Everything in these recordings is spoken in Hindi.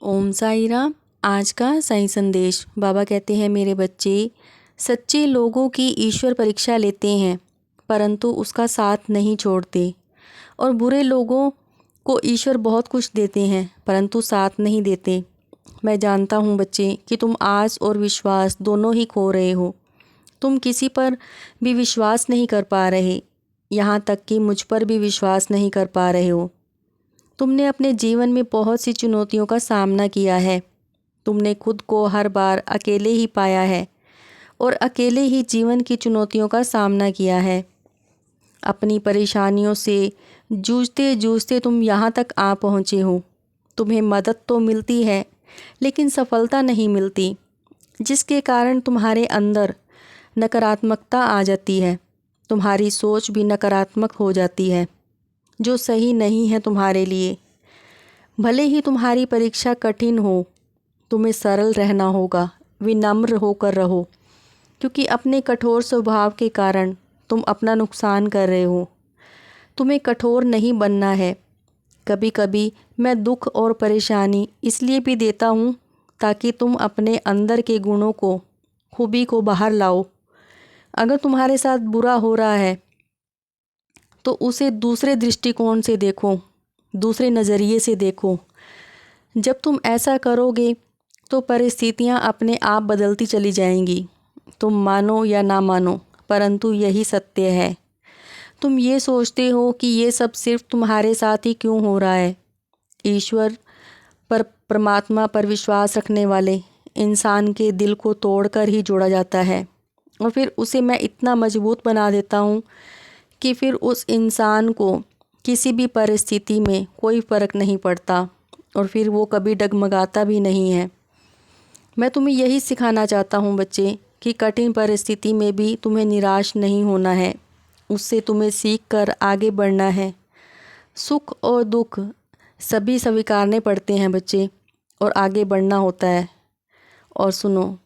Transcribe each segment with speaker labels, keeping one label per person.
Speaker 1: ओम साई राम। आज का सही संदेश। बाबा कहते हैं, मेरे बच्चे, सच्चे लोगों की ईश्वर परीक्षा लेते हैं परंतु उसका साथ नहीं छोड़ते, और बुरे लोगों को ईश्वर बहुत कुछ देते हैं परंतु साथ नहीं देते। मैं जानता हूँ बच्चे कि तुम आस और विश्वास दोनों ही खो रहे हो। तुम किसी पर भी विश्वास नहीं कर पा रहे, यहाँ तक कि मुझ पर भी विश्वास नहीं कर पा रहे हो। तुमने अपने जीवन में बहुत सी चुनौतियों का सामना किया है। तुमने खुद को हर बार अकेले ही पाया है और अकेले ही जीवन की चुनौतियों का सामना किया है। अपनी परेशानियों से जूझते जूझते तुम यहाँ तक आ पहुँचे हो। तुम्हें मदद तो मिलती है लेकिन सफलता नहीं मिलती, जिसके कारण तुम्हारे अंदर नकारात्मकता आ जाती है। तुम्हारी सोच भी नकारात्मक हो जाती है, जो सही नहीं है तुम्हारे लिए। भले ही तुम्हारी परीक्षा कठिन हो, तुम्हें सरल रहना होगा, विनम्र होकर रहो, क्योंकि अपने कठोर स्वभाव के कारण तुम अपना नुकसान कर रहे हो। तुम्हें कठोर नहीं बनना है। कभी कभी मैं दुख और परेशानी इसलिए भी देता हूँ ताकि तुम अपने अंदर के गुणों को, खूबी को बाहर लाओ। अगर तुम्हारे साथ बुरा हो रहा है तो उसे दूसरे दृष्टिकोण से देखो, दूसरे नज़रिए से देखो। जब तुम ऐसा करोगे तो परिस्थितियाँ अपने आप बदलती चली जाएंगी। तुम मानो या ना मानो, परंतु यही सत्य है। तुम ये सोचते हो कि ये सब सिर्फ तुम्हारे साथ ही क्यों हो रहा है। ईश्वर पर, परमात्मा पर विश्वास रखने वाले इंसान के दिल को तोड़कर ही जोड़ा जाता है, और फिर उसे मैं इतना मजबूत बना देता हूँ कि फिर उस इंसान को किसी भी परिस्थिति में कोई फ़र्क नहीं पड़ता, और फिर वो कभी डगमगाता भी नहीं है। मैं तुम्हें यही सिखाना चाहता हूँ बच्चे, कि कठिन परिस्थिति में भी तुम्हें निराश नहीं होना है। उससे तुम्हें सीख कर आगे बढ़ना है। सुख और दुख सभी स्वीकारने पड़ते हैं बच्चे, और आगे बढ़ना होता है। और सुनो,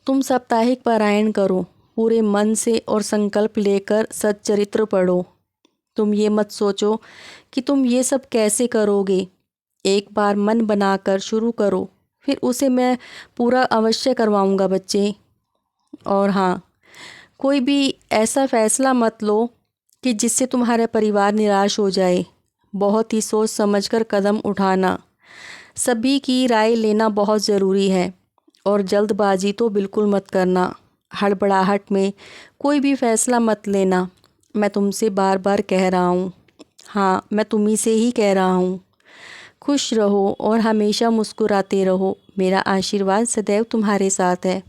Speaker 1: तुम साप्ताहिक पारायण करो पूरे मन से और संकल्प लेकर सच्चरित्र पढ़ो। तुम ये मत सोचो कि तुम ये सब कैसे करोगे। एक बार मन बनाकर शुरू करो, फिर उसे मैं पूरा अवश्य करवाऊँगा बच्चे। और हाँ, कोई भी ऐसा फ़ैसला मत लो कि जिससे तुम्हारा परिवार निराश हो जाए। बहुत ही सोच समझकर कदम उठाना। सभी की राय लेना बहुत ज़रूरी है, और जल्दबाजी तो बिल्कुल मत करना। हड़बड़ाहट में कोई भी फ़ैसला मत लेना। मैं तुमसे बार बार कह रहा हूँ, हाँ, मैं तुम्ही से ही कह रहा हूँ। खुश रहो और हमेशा मुस्कुराते रहो। मेरा आशीर्वाद सदैव तुम्हारे साथ है।